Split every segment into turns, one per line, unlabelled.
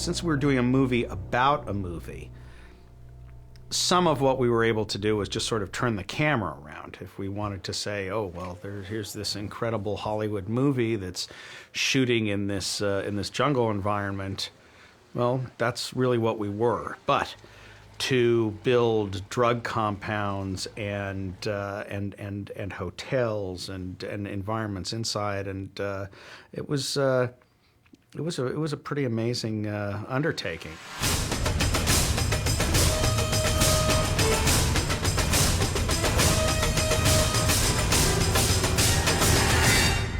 since we were doing a movie about a movie, some of what we were able to do was just sort of turn the camera around. If we wanted to say, oh, well, here's this incredible Hollywood movie that's shooting in this jungle environment, well, that's really what we were. But to build drug compounds and hotels and environments inside, and it was a pretty amazing undertaking.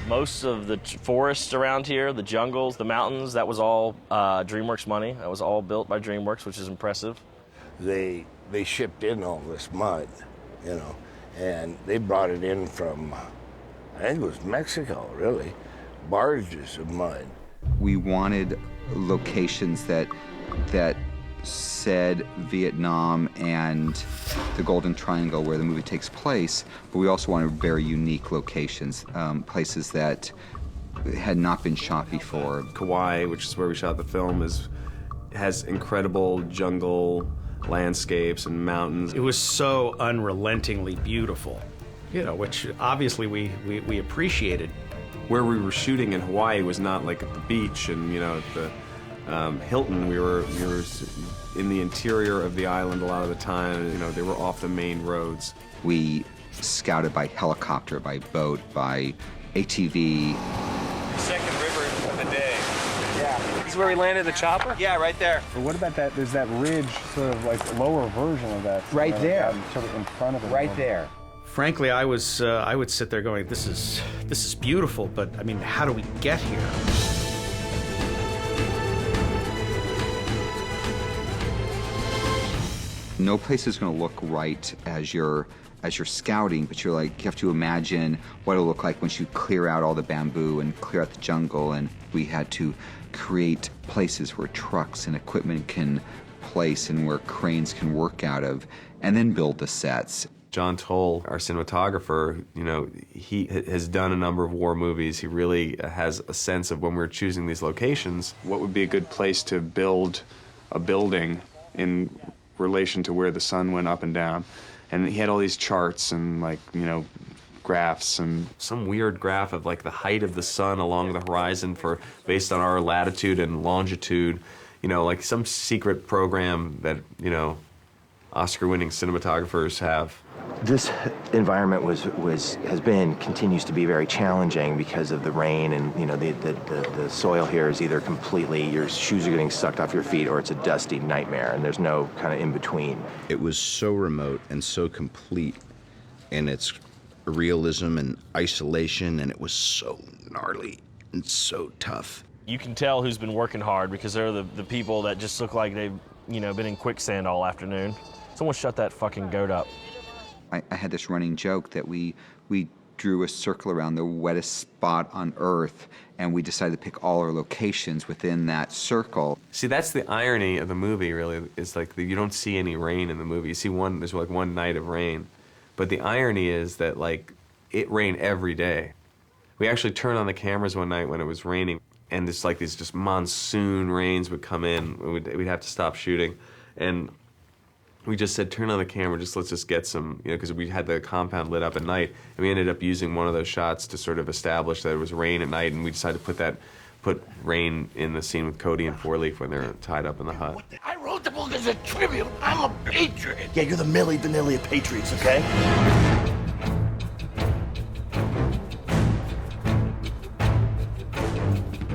Most of the forests around here, the jungles, the mountains, that was all DreamWorks money. That was all built by DreamWorks, which is impressive.
They shipped in all this mud, you know, and they brought it in from, I think it was Mexico, really, barges of mud.
We wanted locations that said Vietnam and the Golden Triangle where the movie takes place, but we also wanted very unique locations, places that had not been shot before.
Kauai, which is where we shot the film, has incredible jungle landscapes and mountains.
It was so unrelentingly beautiful, you know, which obviously we appreciated.
Where we were shooting in Hawaii was not like at the beach and, you know, at the Hilton. We were in the interior of the island a lot of the time. You know, they were off the main roads.
We scouted by helicopter, by boat, by ATV.
Second river of the day.
Yeah.
This is where we landed the chopper?
Yeah, right there.
But what about that? There's that ridge, sort of like lower version of that.
Right there.
Sort of in front of it.
Right there.
Frankly, I would sit there going, this is beautiful, but I mean, how do we get here?
No place is going to look right as you're scouting, but you have to imagine what it'll look like once you clear out all the bamboo and clear out the jungle. And we had to create places where trucks and equipment can place and where cranes can work out of, and then build the sets.
John Toll, our cinematographer, you know, he has done a number of war movies. He really has a sense of when we're choosing these locations, what would be a good place to build a building in relation to where the sun went up and down. And he had all these charts and, like, you know, graphs and some weird graph of like the height of the sun along the horizon based on our latitude and longitude, you know, like some secret program that, you know, Oscar-winning cinematographers have.
This environment continues to be very challenging because of the rain, and you know the soil here is either completely, your shoes are getting sucked off your feet, or it's a dusty nightmare, and there's no kind of in between.
It was so remote and so complete in its realism and isolation, and it was so gnarly and so tough.
You can tell who's been working hard because they're the people that just look like they've, you know, been in quicksand all afternoon. Someone shut that fucking goat up.
I had this running joke that we drew a circle around the wettest spot on Earth, and we decided to pick all our locations within that circle.
See, that's the irony of the movie, really, is like you don't see any rain in the movie. You see there's like one night of rain. But the irony is that, like, it rained every day. We actually turned on the cameras one night when it was raining, and it's like these just monsoon rains would come in. We'd have to stop shooting. And we just said, turn on the camera, let's just get some, you know, because we had the compound lit up at night, and we ended up using one of those shots to sort of establish that it was rain at night, and we decided to put rain in the scene with Cody and Four Leaf when they're tied up in the hut.
I wrote the book as a tribute. I'm a patriot. Yeah, you're the Milli Vanilli of patriots, okay?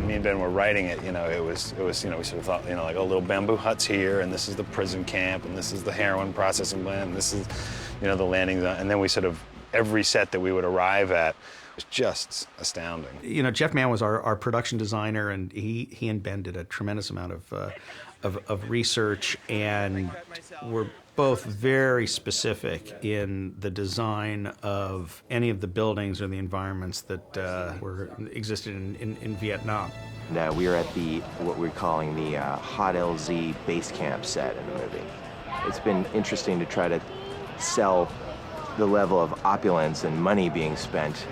Me and Ben were writing it, you know, it was, you know, we sort of thought, you know, like, oh, little bamboo huts here, and this is the prison camp, and this is the heroin processing plant, and this is, you know, the landing zone. And then we sort of, every set that we would arrive at was just astounding.
You know, Jeff Mann was our production designer, and he and Ben did a tremendous amount of research, and were both very specific in the design of any of the buildings or the environments that existed in Vietnam.
We are at what we're calling the Hot LZ base camp set in the movie. It's been interesting to try to sell the level of opulence and money being spent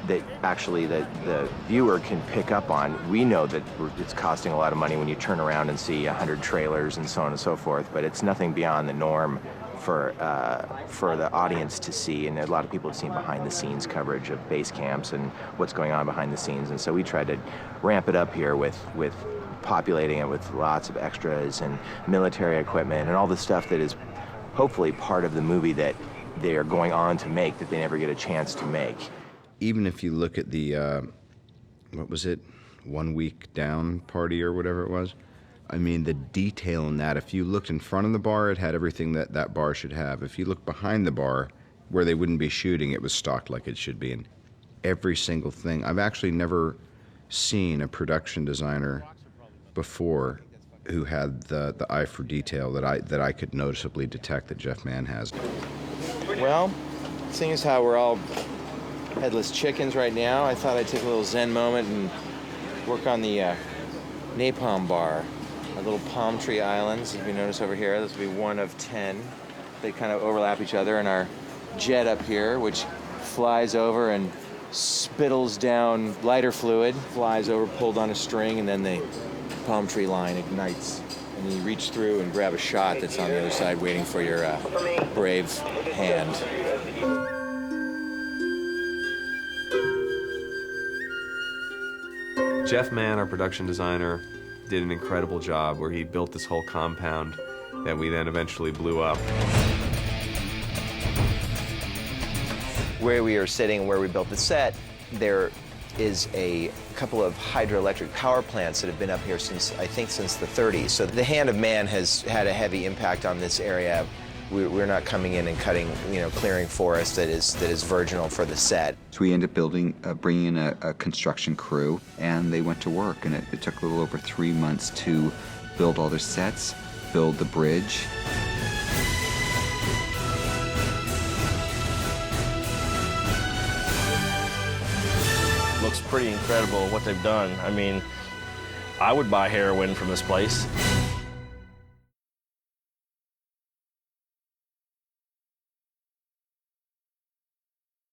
that actually the viewer can pick up on. We know that it's costing a lot of money when you turn around and see 100 trailers and so on and so forth, but it's nothing beyond the norm for the audience to see, and a lot of people have seen behind-the-scenes coverage of base camps and what's going on behind the scenes, and so we tried to ramp it up here with populating it with lots of extras and military equipment and all the stuff that is hopefully part of the movie that they are going on to make that they never get a chance to make.
Even if you look at the, what was it, 1 week down party or whatever it was, I mean, the detail in that, if you looked in front of the bar, it had everything that that bar should have. If you looked behind the bar, where they wouldn't be shooting, it was stocked like it should be. And every single thing. I've actually never seen a production designer before who had the eye for detail that I could noticeably detect that Jeff Mann has.
Well, seeing as how we're all headless chickens right now, I thought I'd take a little zen moment and work on the napalm bar. Our little palm tree islands, if you notice over here, this will be 1 of 10. They kind of overlap each other, and our jet up here, which flies over and spittles down lighter fluid, flies over, pulled on a string, and then the palm tree line ignites. And you reach through and grab a shot that's on the other side waiting for your brave hand.
Jeff Mann, our production designer, did an incredible job where he built this whole compound that we then eventually blew up.
Where we are sitting, where we built the set, there is a couple of hydroelectric power plants that have been up here since, I think, since the 30s. So the hand of man has had a heavy impact on this area. We're not coming in and cutting, clearing forest that is virginal for the set.
So we ended up bringing in a construction crew, and they went to work, and it took a little over 3 months to build all their sets, build the bridge.
Looks pretty incredible what they've done. I mean, I would buy heroin from this place.